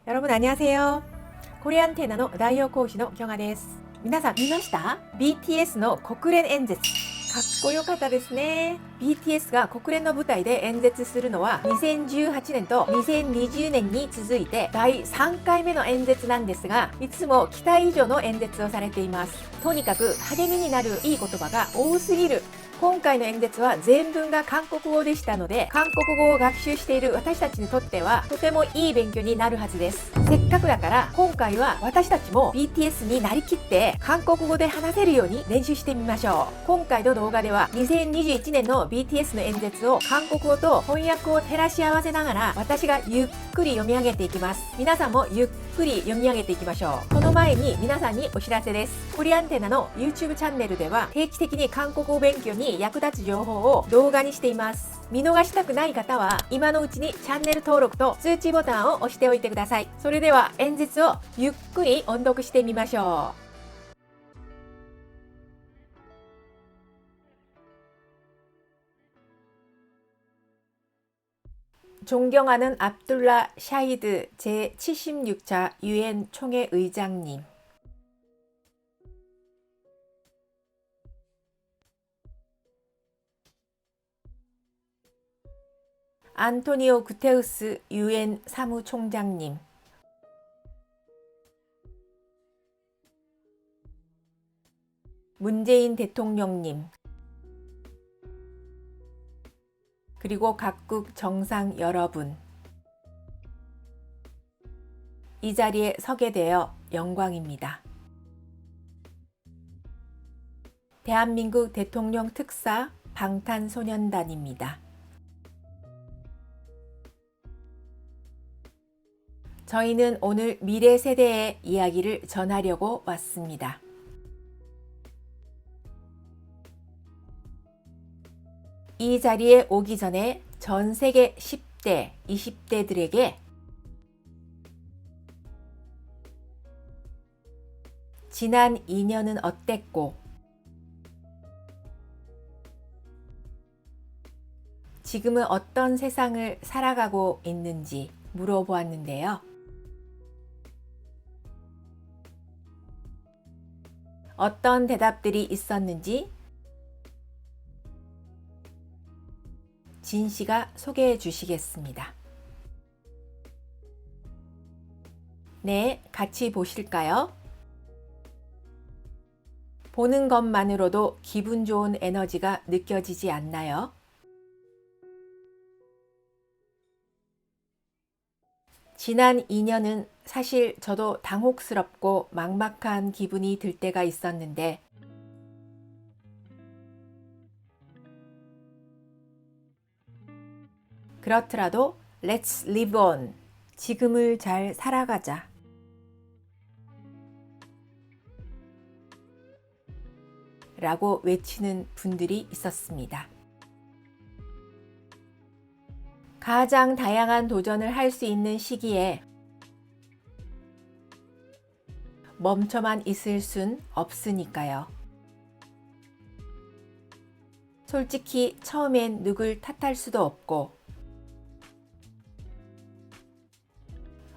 여러분 안녕하세요. 코리안テナの代表講師のキョガです。皆さん見ました？ BTS の国連演説。かっこよかったですね。BTS が国連の舞台で演説するのは2018年と2020年に続いて第3回目の演説なんですが、いつも期待以上の演説をされています。とにかく励みになるいい言葉が多すぎる。今回の演説は全文が韓国語でしたので、韓国語を学習している私たちにとってはとてもいい勉強になるはずです。せっかくだから今回は私たちも BTS になりきって韓国語で話せるように練習してみましょう。今回の動画では2021年の BTS の演説を韓国語と翻訳を照らし合わせながら私がゆっくり読み上げていきます。皆さんもゆっくり読み上げていきましょう。この前に皆さんにお知らせです。コリアンテナの YouTube チャンネルでは定期的に韓国語勉強に役立つ情報を動画にしています。見逃したくない方は今のうちにチャンネル登録と通知ボタンを押しておいてください。それでは演説をゆっくり音読してみましょう。존경하는 압둘라 샤히드 제76차 유엔 총회의장님. 안토니오 구테우스 유엔 사무총장님. 문재인 대통령님. 그리고 각국 정상 여러분. 이 자리에 서게 되어 영광입니다. 대한민국 대통령 특사 방탄소년단입니다. 저희는 오늘 미래 세대의 이야기를 전하려고 왔습니다. 이 자리에 오기 전에 전 세계 10대, 20대들에게 지난 2년은 어땠고 지금은 어떤 세상을 살아가고 있는지 물어보았는데요. 어떤 대답들이 있었는지 진 씨가 소개해 주시겠습니다. 네, 같이 보실까요? 보는 것만으로도 기분 좋은 에너지가 느껴지지 않나요? 지난 2년은 사실 저도 당혹스럽고 막막한 기분이 들 때가 있었는데 그렇더라도 Let's live on. 지금을 잘 살아가자. 라고 외치는 분들이 있었습니다. 가장 다양한 도전을 할 수 있는 시기에 멈춰만 있을 순 없으니까요. 솔직히 처음엔 누굴 탓할 수도 없고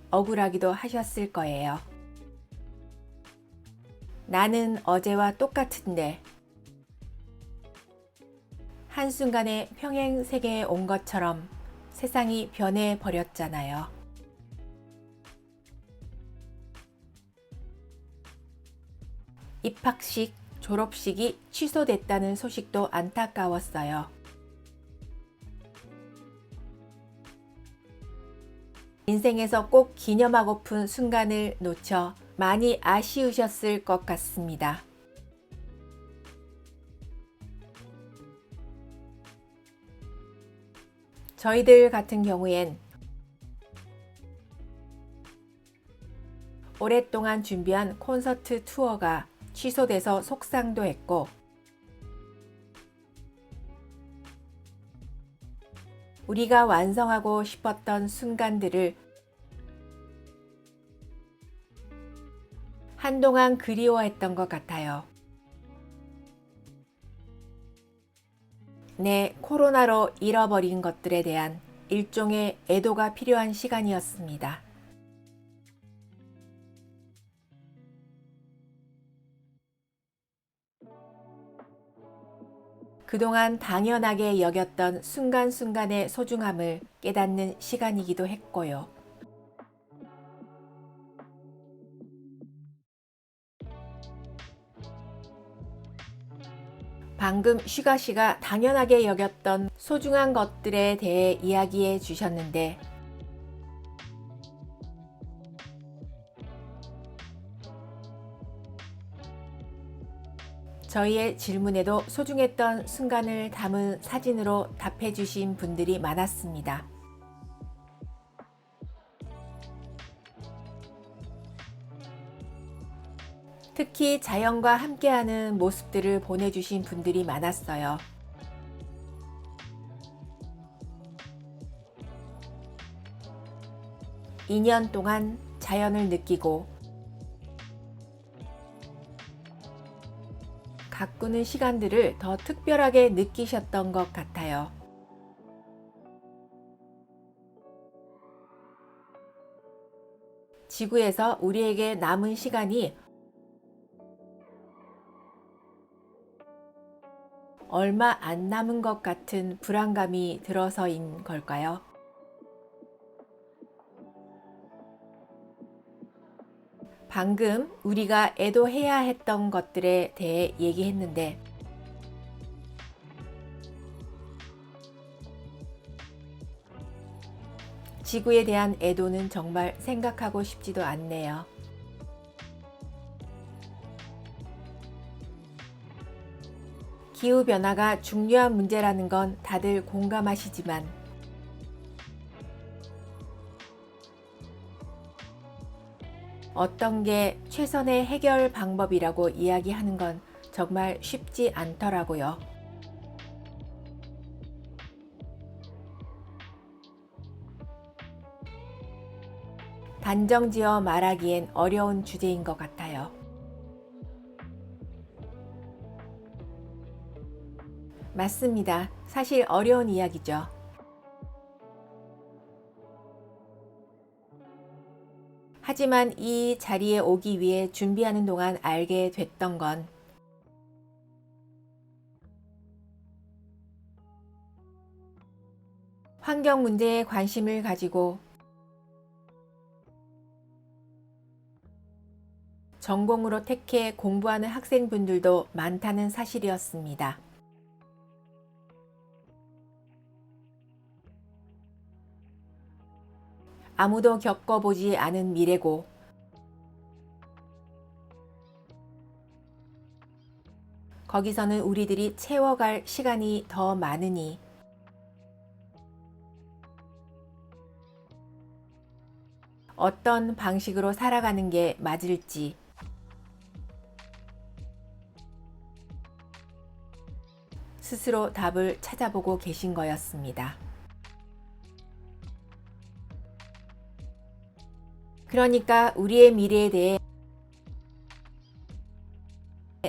억울하기도 하셨을 거예요. 나는 어제와 똑같은데 한순간에 평행 세계에 온 것처럼 세상이 변해버렸잖아요. 입학식, 졸업식이 취소됐다는 소식도 안타까웠어요. 인생에서 꼭 기념하고픈 순간을 놓쳐 많이 아쉬우셨을 것 같습니다. 저희들 같은 경우엔 오랫동안 준비한 콘서트 투어가 취소돼서 속상도 했고 우리가 완성하고 싶었던 순간들을 한동안 그리워했던 것 같아요. 네, 코로나로 잃어버린 것들에 대한 일종의 애도가 필요한 시간이었습니다. 그동안 당연하게 여겼던 순간순간의 소중함을 깨닫는 시간이기도 했고요. 방금 슈가 씨가 당연하게 여겼던 소중한 것들에 대해 이야기해 주셨는데, 저희의 질문에도 소중했던 순간을 담은 사진으로 답해 주신 분들이 많았습니다. 특히 자연과 함께하는 모습들을 보내주신 분들이 많았어요. (2년) 동안 자연을 느끼고 가꾸는 시간들을 더 특별하게 느끼셨던 것 같아요. 지구에서 우리에게 남은 시간이 얼마 안 남은 것 같은 불안감이 들어서인 걸까요? 방금 우리가 애도해야 했던 것들에 대해 얘기했는데, 지구에 대한 애도는 정말 생각하고 싶지도 않네요. 기후변화가 중요한 문제라는 건 다들 공감하시지만, 어떤 게 최선의 해결 방법이라고 이야기하는 건 정말 쉽지 않더라고요. 단정지어 말하기엔 어려운 주제인 것 같아요. 맞습니다. 사실 어려운 이야기죠. 하지만 이 자리에 오기 위해 준비하는 동안 알게 됐던 건, 환경 문제에 관심을 가지고 전공으로 택해 공부하는 학생분들도 많다는 사실이었습니다. 아무도 겪어보지 않은 미래고, 거기서는 우리들이 채워갈 시간이 더 많으니 어떤 방식으로 살아가는 게 맞을지 스스로 답을 찾아보고 계신 거였습니다. 그러니까 우리의 미래에 대해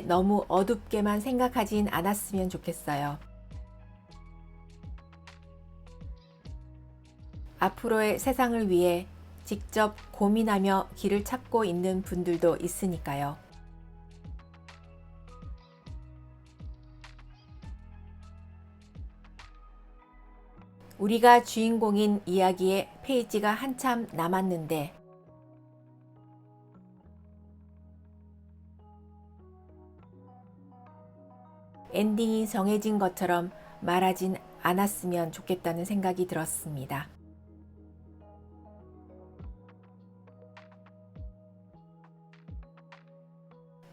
너무 어둡게만 생각하진 않았으면 좋겠어요. 앞으로의 세상을 위해 직접 고민하며 길을 찾고 있는 분들도 있으니까요. 우리가 주인공인 이야기의 페이지가 한참 남았는데, 엔딩이 정해진 것처럼 말하진 않았으면 좋겠다는 생각이 들었습니다.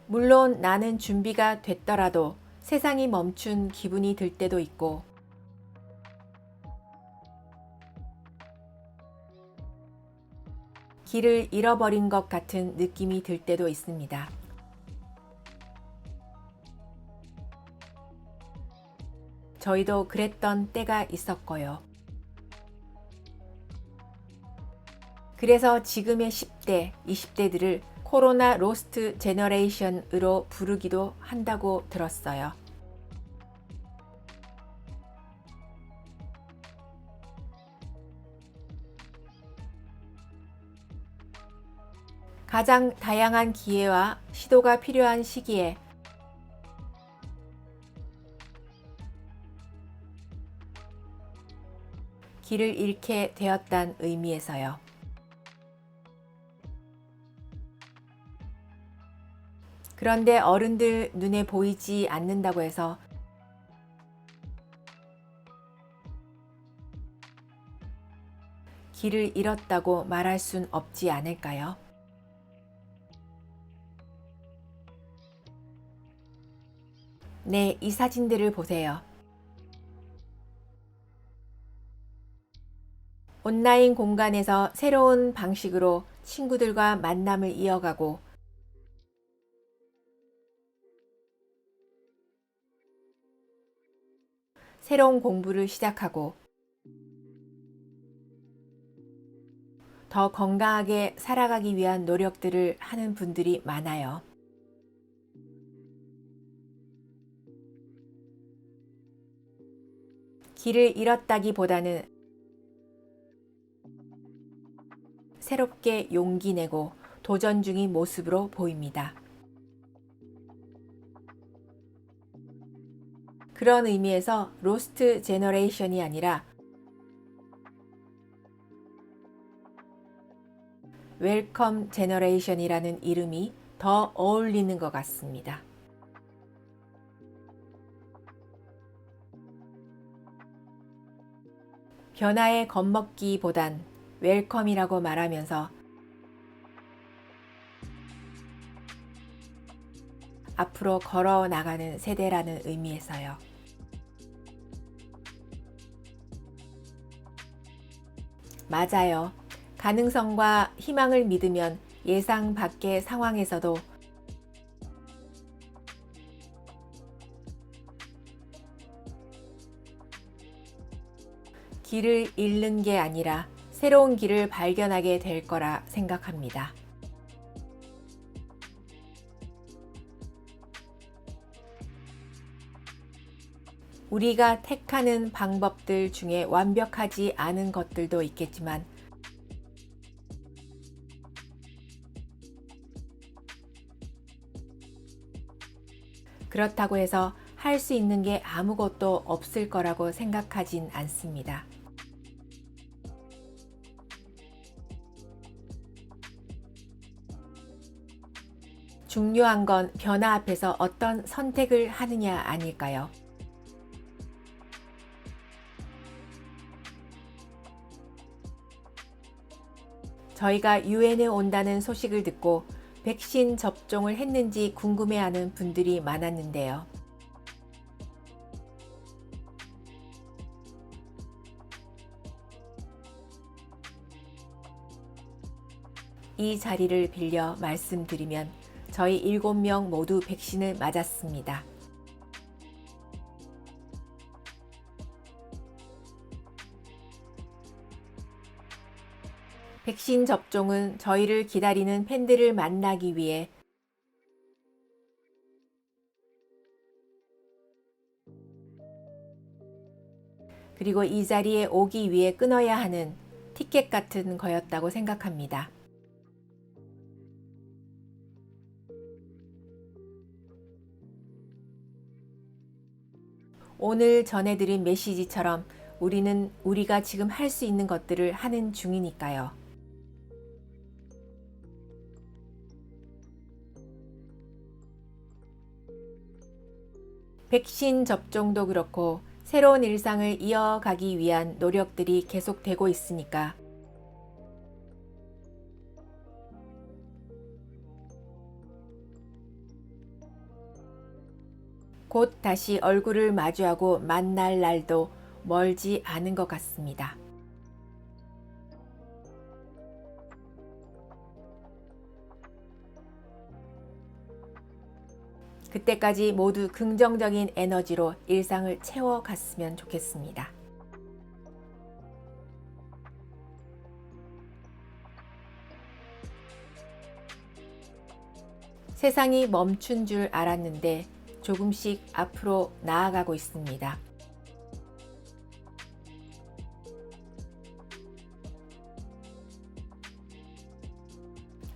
물론 나는 준비가 됐더라도 세상이 멈춘 기분이 들 때도 있고, 길을 잃어버린 것 같은 느낌이 들 때도 있습니다. 저희도 그랬던 때가 있었고요. 그래서 지금의 10대, 20대들을 코로나 로스트 제너레이션으로 부르기도 한다고 들었어요. 가장 다양한 기회와 시도가 필요한 시기에 길을 잃게 되었단 의미에서요. 그런데 어른들 눈에 보이지 않는다고 해서 길을 잃었다고 말할 순 없지 않을까요? 네, 이 사진들을 보세요. 온라인 공간에서 새로운 방식으로 친구들과 만남을 이어가고 새로운 공부를 시작하고 더 건강하게 살아가기 위한 노력들을 하는 분들이 많아요. 길을 잃었다기보다는 새롭게 용기 내고 도전 중인 모습으로 보입니다. 그런 의미에서 로스트 제너레이션이 아니라 웰컴 제너레이션이라는 이름이 더 어울리는 것 같습니다. 변화에 겁먹기보단 웰컴이라고 말하면서 앞으로 걸어 나가는 세대라는 의미에서요. 맞아요. 가능성과 희망을 믿으면 예상 밖의 상황에서도 길을 잃는 게 아니라 새로운 길을 발견하게 될 거라 생각합니다. 우리가 택하는 방법들 중에 완벽하지 않은 것들도 있겠지만 그렇다고 해서 할 수 있는 게 아무것도 없을 거라고 생각하진 않습니다. 중요한 건 변화 앞에서 어떤 선택을 하느냐 아닐까요? 저희가 유엔에 온다는 소식을 듣고 백신 접종을 했는지 궁금해하는 분들이 많았는데요. 이 자리를 빌려 말씀드리면 저희 7명 모두 백신을 맞았습니다. 백신 접종은 저희를 기다리는 팬들을 만나기 위해 그리고 이 자리에 오기 위해 끊어야 하는 티켓 같은 거였다고 생각합니다. 오늘 전해드린 메시지처럼 우리는 우리가 지금 할 수 있는 것들을 하는 중이니까요. 백신 접종도 그렇고 새로운 일상을 이어가기 위한 노력들이 계속되고 있으니까 곧 다시 얼굴을 마주하고 만날 날도 멀지 않은 것 같습니다. 그때까지 모두 긍정적인 에너지로 일상을 채워갔으면 좋겠습니다. 세상이 멈춘 줄 알았는데 조금씩 앞으로 나아가고 있습니다.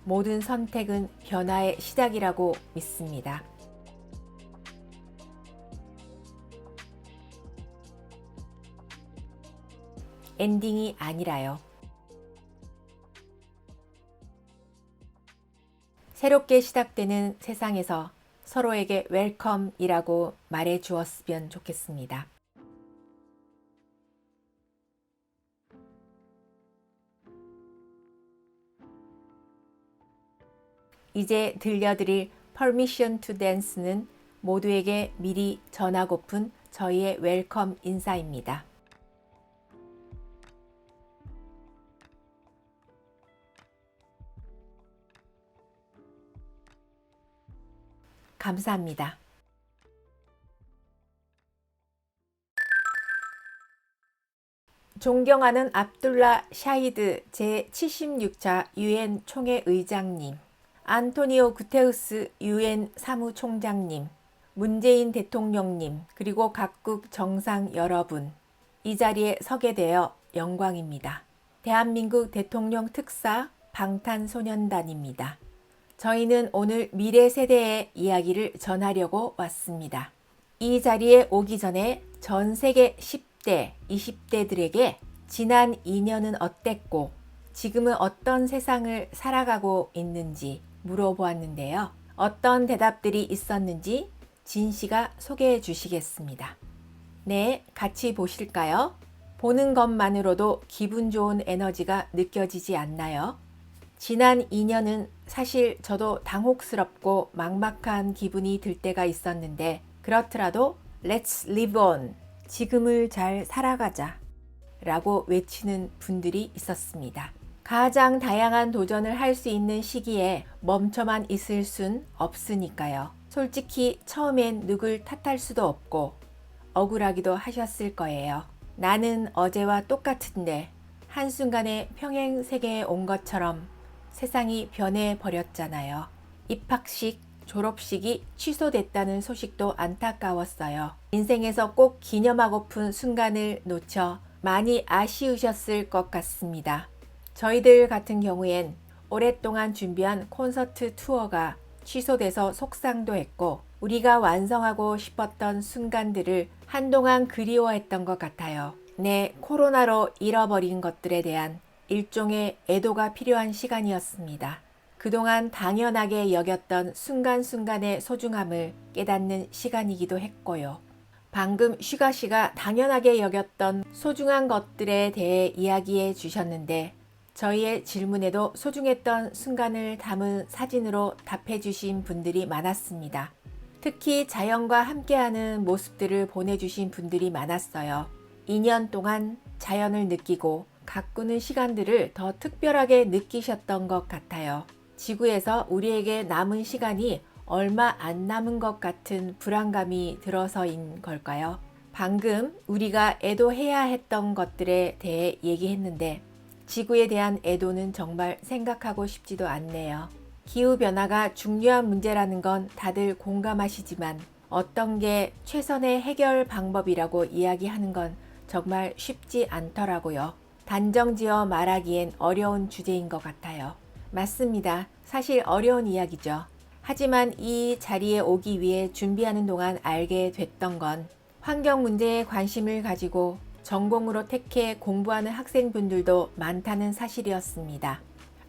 모든 선택은 변화의 시작이라고 믿습니다. 엔딩이 아니라요. 새롭게 시작되는 세상에서 서로에게 웰컴이라고 말해 주었으면 좋겠습니다. 이제 들려드릴 Permission to Dance는 모두에게 미리 전하고픈 저희의 웰컴 인사입니다. 감사합니다. 존경하는 압둘라 샤히드 제76차 유엔 총회 의장님, 안토니오 구테우스 유엔 사무총장님, 문재인 대통령님, 그리고 각국 정상 여러분, 이 자리에 서게 되어 영광입니다. 대한민국 대통령 특사 방탄소년단입니다. 저희는 오늘 미래 세대의 이야기를 전하려고 왔습니다. 이 자리에 오기 전에 전 세계 10대, 20대들에게 지난 2년은 어땠고 지금은 어떤 세상을 살아가고 있는지 물어보았는데요. 어떤 대답들이 있었는지 진 씨가 소개해 주시겠습니다. 네, 같이 보실까요? 보는 것만으로도 기분 좋은 에너지가 느껴지지 않나요? 지난 2년은 사실 저도 당혹스럽고 막막한 기분이 들 때가 있었는데 그렇더라도 Let's live on, 지금을 잘 살아가자 라고 외치는 분들이 있었습니다. 가장 다양한 도전을 할 수 있는 시기에 멈춰만 있을 순 없으니까요. 솔직히 처음엔 누굴 탓할 수도 없고 억울하기도 하셨을 거예요. 나는 어제와 똑같은데 한순간에 평행 세계에 온 것처럼 세상이 변해버렸잖아요. 입학식, 졸업식이 취소됐다는 소식도 안타까웠어요. 인생에서 꼭 기념하고픈 순간을 놓쳐 많이 아쉬우셨을 것 같습니다. 저희들 같은 경우엔 오랫동안 준비한 콘서트 투어가 취소돼서 속상도 했고 우리가 완성하고 싶었던 순간들을 한동안 그리워했던 것 같아요. 네, 코로나로 잃어버린 것들에 대한 일종의 애도가 필요한 시간이었습니다. 그동안 당연하게 여겼던 순간순간의 소중함을 깨닫는 시간이기도 했고요. 방금 슈가 씨가 당연하게 여겼던 소중한 것들에 대해 이야기해 주셨는데 저희의 질문에도 소중했던 순간을 담은 사진으로 답해 주신 분들이 많았습니다. 특히 자연과 함께하는 모습들을 보내주신 분들이 많았어요. 2년 동안 자연을 느끼고 가꾸는 시간들을 더 특별하게 느끼셨던 것 같아요. 지구에서 우리에게 남은 시간이 얼마 안 남은 것 같은 불안감이 들어서인 걸까요? 방금 우리가 애도해야 했던 것들에 대해 얘기했는데 지구에 대한 애도는 정말 생각하고 싶지도 않네요. 기후변화가 중요한 문제라는 건 다들 공감하시지만 어떤 게 최선의 해결 방법이라고 이야기하는 건 정말 쉽지 않더라고요. 단정지어 말하기엔 어려운 주제인 것 같아요. 맞습니다. 사실 어려운 이야기죠. 하지만 이 자리에 오기 위해 준비하는 동안 알게 됐던 건 환경 문제에 관심을 가지고 전공으로 택해 공부하는 학생분들도 많다는 사실이었습니다.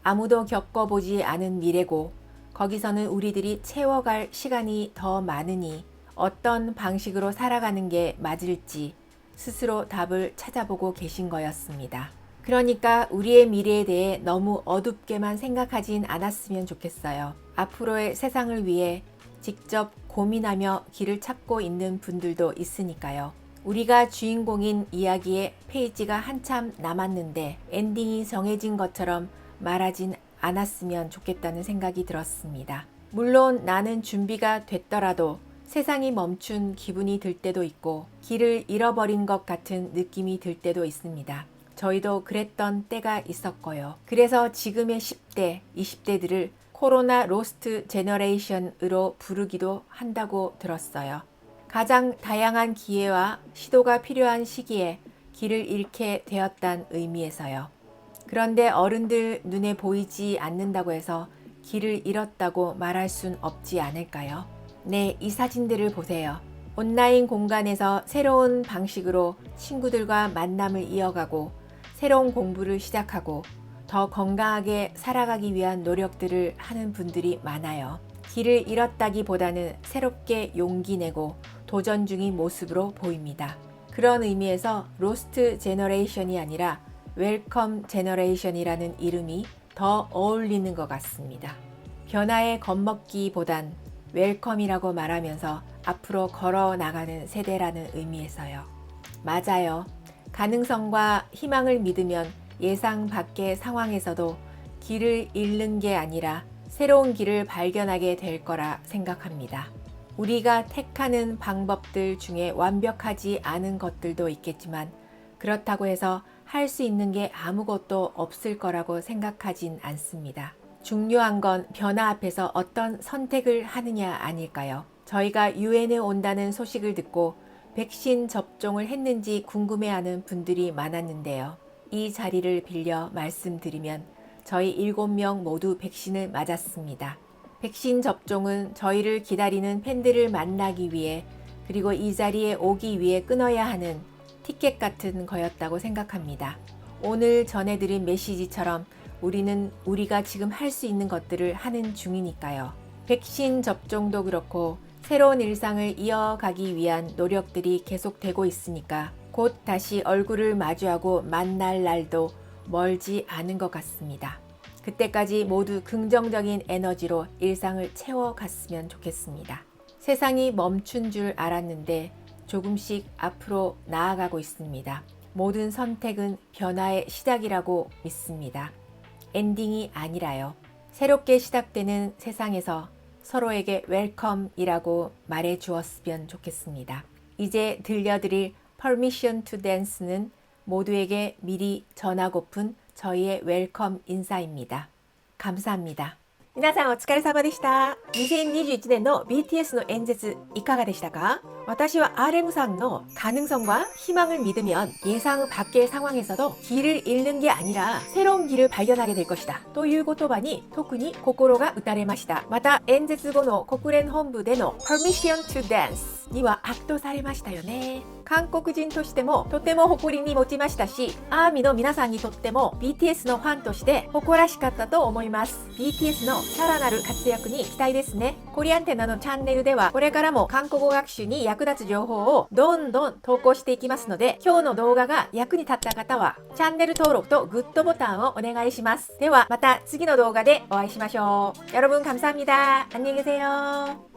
아무도 겪어보지 않은 미래고 거기서는 우리들이 채워갈 시간이 더 많으니 어떤 방식으로 살아가는 게 맞을지 스스로 답을 찾아보고 계신 거였습니다. 그러니까 우리의 미래에 대해 너무 어둡게만 생각하진 않았으면 좋겠어요. 앞으로의 세상을 위해 직접 고민하며 길을 찾고 있는 분들도 있으니까요. 우리가 주인공인 이야기의 페이지가 한참 남았는데 엔딩이 정해진 것처럼 말하진 않았으면 좋겠다는 생각이 들었습니다. 물론 나는 준비가 됐더라도 세상이 멈춘 기분이 들 때도 있고 길을 잃어버린 것 같은 느낌이 들 때도 있습니다. 저희도 그랬던 때가 있었고요. 그래서 지금의 10대, 20대들을 코로나 로스트 제너레이션으로 부르기도 한다고 들었어요. 가장 다양한 기회와 시도가 필요한 시기에 길을 잃게 되었다는 의미에서요. 그런데 어른들 눈에 보이지 않는다고 해서 길을 잃었다고 말할 순 없지 않을까요? 네, 이 사진들을 보세요. 온라인 공간에서 새로운 방식으로 친구들과 만남을 이어가고 새로운 공부를 시작하고 더 건강하게 살아가기 위한 노력들을 하는 분들이 많아요. 길을 잃었다기보다는 새롭게 용기 내고 도전 중인 모습으로 보입니다. 그런 의미에서 로스트 제너레이션이 아니라 웰컴 제너레이션이라는 이름이 더 어울리는 것 같습니다. 변화에 겁먹기보단 웰컴이라고 말하면서 앞으로 걸어 나가는 세대라는 의미에서요. 맞아요. 가능성과 희망을 믿으면 예상 밖의 상황에서도 길을 잃는 게 아니라 새로운 길을 발견하게 될 거라 생각합니다. 우리가 택하는 방법들 중에 완벽하지 않은 것들도 있겠지만 그렇다고 해서 할 수 있는 게 아무것도 없을 거라고 생각하진 않습니다. 중요한 건 변화 앞에서 어떤 선택을 하느냐 아닐까요? 저희가 유엔에 온다는 소식을 듣고 백신 접종을 했는지 궁금해하는 분들이 많았는데요. 이 자리를 빌려 말씀드리면 저희 7명 모두 백신을 맞았습니다. 백신 접종은 저희를 기다리는 팬들을 만나기 위해 그리고 이 자리에 오기 위해 끊어야 하는 티켓 같은 거였다고 생각합니다. 오늘 전해드린 메시지처럼 우리는 우리가 지금 할 수 있는 것들을 하는 중이니까요. 백신 접종도 그렇고 새로운 일상을 이어가기 위한 노력들이 계속되고 있으니까 곧 다시 얼굴을 마주하고 만날 날도 멀지 않은 것 같습니다. 그때까지 모두 긍정적인 에너지로 일상을 채워갔으면 좋겠습니다. 세상이 멈춘 줄 알았는데 조금씩 앞으로 나아가고 있습니다. 모든 선택은 변화의 시작이라고 믿습니다. 엔딩이 아니라요. 새롭게 시작되는 세상에서 서로에게 웰컴이라고 말해 주었으면 좋겠습니다. 이제 들려드릴 Permission to Dance는 모두에게 미리 전하고픈 저희의 웰컴 인사입니다. 감사합니다. 皆さんお疲れ様でした。2021年の BTS の演説いかがでしたか？私は RM さんの가능성과 희망을 믿으면 예상 밖의 상황에서도 길을 잃는 게 아니라 새로운 길을 발견하게 될 것이다という言葉に特に心が打たれました。また演説後の国連本部での Permission to Dance には圧倒されましたよね。韓国人としてもとても誇りに持ちましたし、アーミーの皆さんにとっても BTS のファンとして誇らしかったと思います。BTS のさらなる活躍に期待ですね。コリアンテナのチャンネルではこれからも韓国語学習に役立つ情報をどんどん投稿していきますので、今日の動画が役に立った方はチャンネル登録とグッドボタンをお願いします。ではまた次の動画でお会いしましょう。여러분 감사합니다. 안녕히 계세요.